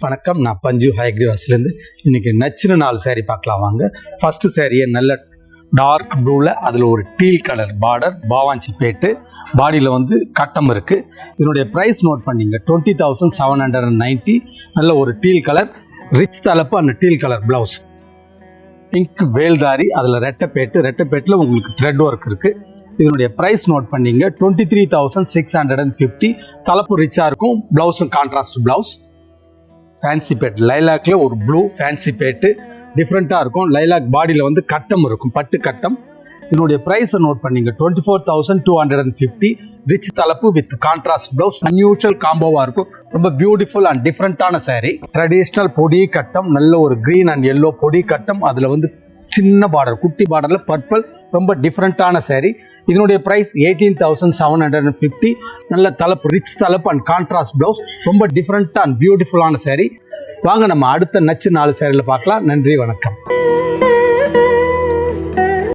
வணக்கம், நான் பஞ்சு ஹைக்ரிவாஸ்லேருந்து. இன்றைக்கி நச்சுன்னு 4 சேரீ பார்க்கலாம் வாங்க. ஃபஸ்ட்டு சேரீயை நல்ல டார்க் ப்ளூவில் அதில் ஒரு டீல் கலர் பார்டர், பாவாஞ்சி பேட்டு, பாடியில் கட்டம் இருக்குது. இதனுடைய ப்ரைஸ் நோட் பண்ணிங்க 20,790. நல்ல ஒரு டீல் கலர் ரிச் தலைப்பு, அந்த டீல் கலர் ப்ளவுஸ், பிங்க் வேல்தாரி, அதில் ரெட்டைப்பேட்டில் உங்களுக்கு த்ரெட் ஒர்க் இருக்குது. இதனுடைய ப்ரைஸ் நோட் பண்ணிங்க 23,650. தலைப்பு ரிச்சாக இருக்கும், ப்ளவுஸும் கான்ட்ராஸ்ட் ப்ளவுஸ். ஃபேன்சி பேட் லைலாக்ல ஒரு ப்ளூ ஃபேன்சி பேட்டு டிஃப்ரெண்ட்டாக இருக்கும். லைலாக் பாடியில் கட்டம் இருக்கும், பட்டு கட்டம். இதனுடைய ப்ரைஸை நோட் பண்ணிங்க 24,250. ரிச் தலைப்பு வித் கான்ட்ராஸ்ட் ப்ளவுஸ், அன்யூஷுவல் காம்போவாக இருக்கும். ரொம்ப பியூட்டிஃபுல் அண்ட் டிஃப்ரெண்ட்டான சாரீ. ட்ரெடிஷ்னல் பொடி கட்டம், நல்ல ஒரு க்ரீன் அண்ட் எல்லோ பொடி கட்டம், அதில் சின்ன பார்டர், குட்டி பார்டரில் பர்பிள், ரொம்ப டிஃப்ரெண்ட்டான சாரீ. இதனுடைய ப்ரைஸ் 18,750. நல்ல தலைப்பு, ரிச் தலைப்பு அண்ட் கான்ட்ராஸ்ட் ப்ளவுஸ், ரொம்ப டிஃப்ரெண்ட்டாக அண்ட் பியூட்டிஃபுல்லான சாரீ. வாங்க நம்ம அடுத்த நச்சு 4 சேரீல பார்க்கலாம். நன்றி, வணக்கம்.